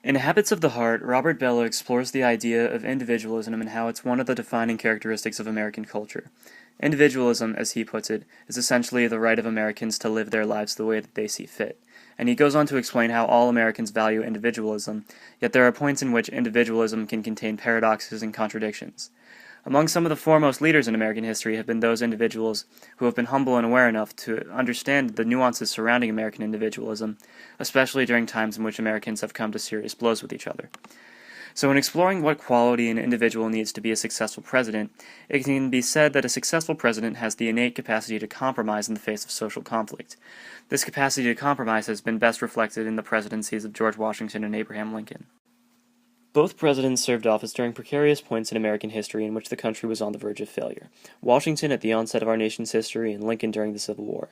In Habits of the Heart, Robert Bellow explores the idea of individualism and how it's one of the defining characteristics of American culture. Individualism, as he puts it, is essentially the right of Americans to live their lives the way that they see fit. And he goes on to explain how all Americans value individualism, yet there are points in which individualism can contain paradoxes and contradictions. Among some of the foremost leaders in American history have been those individuals who have been humble and aware enough to understand the nuances surrounding American individualism, especially during times in which Americans have come to serious blows with each other. So, in exploring what quality an individual needs to be a successful president, it can be said that a successful president has the innate capacity to compromise in the face of social conflict. This capacity to compromise has been best reflected in the presidencies of George Washington and Abraham Lincoln. Both presidents served office during precarious points in American history in which the country was on the verge of failure. Washington at the onset of our nation's history and Lincoln during the Civil War.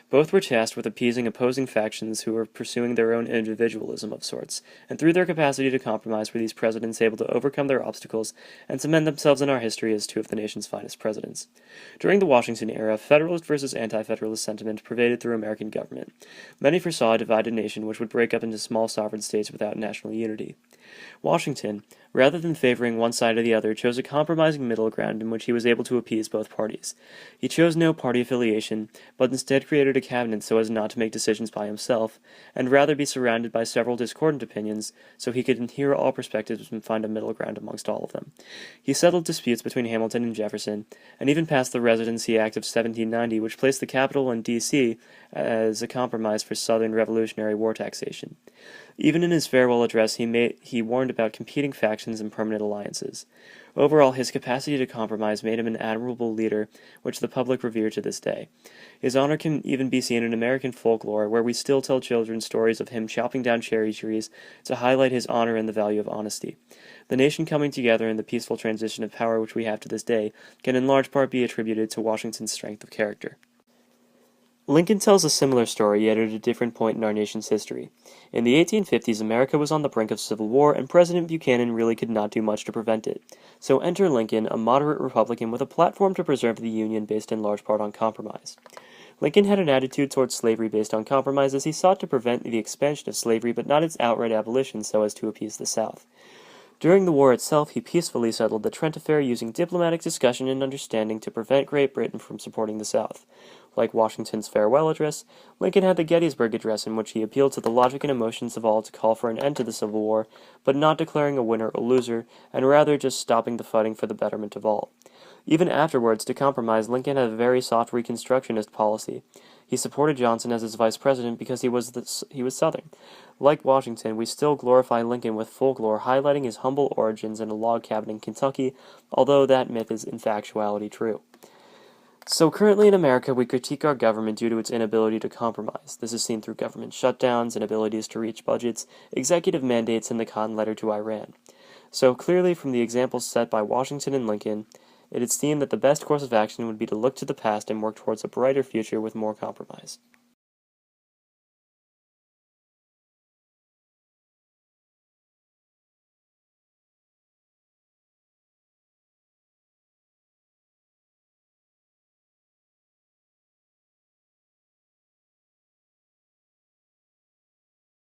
Both were tasked with appeasing opposing factions who were pursuing their own individualism of sorts, and through their capacity to compromise were these presidents able to overcome their obstacles and cement themselves in our history as two of the nation's finest presidents. During the Washington era, Federalist versus Anti-Federalist sentiment pervaded through American government. Many foresaw a divided nation which would break up into small sovereign states without national unity. Washington, rather than favoring one side or the other, chose a compromising middle ground in which he was able to appease both parties. He chose no party affiliation, but instead created a cabinet so as not to make decisions by himself, and rather be surrounded by several discordant opinions, so he could hear all perspectives and find a middle ground amongst all of them. He settled disputes between Hamilton and Jefferson, and even passed the Residency Act of 1790, which placed the capital in D.C. as a compromise for Southern Revolutionary War taxation. Even in his farewell address, he warned about competing factions and permanent alliances. Overall, his capacity to compromise made him an admirable leader, which the public revere to this day. His honor can even be seen in American folklore, where we still tell children stories of him chopping down cherry trees to highlight his honor and the value of honesty. The nation coming together in the peaceful transition of power which we have to this day can in large part be attributed to Washington's strength of character. Lincoln tells a similar story, yet at a different point in our nation's history. In the 1850s, America was on the brink of civil war, and President Buchanan really could not do much to prevent it. So enter Lincoln, a moderate Republican with a platform to preserve the Union based in large part on compromise. Lincoln had an attitude towards slavery based on compromise, as he sought to prevent the expansion of slavery but not its outright abolition so as to appease the South. During the war itself, he peacefully settled the Trent affair using diplomatic discussion and understanding to prevent Great Britain from supporting the South. Like Washington's farewell address, Lincoln had the Gettysburg Address in which he appealed to the logic and emotions of all to call for an end to the Civil War, but not declaring a winner or loser, and rather just stopping the fighting for the betterment of all. Even afterwards, to compromise, Lincoln had a very soft Reconstructionist policy. He supported Johnson as his vice president because he was Southern. Like Washington, we still glorify Lincoln with folklore highlighting his humble origins in a log cabin in Kentucky, although that myth is in factuality true. So currently in America, we critique our government due to its inability to compromise. This is seen through government shutdowns, inabilities to reach budgets, executive mandates, and the Cotton Letter to Iran. So clearly, from the examples set by Washington and Lincoln, it is seen that the best course of action would be to look to the past and work towards a brighter future with more compromise.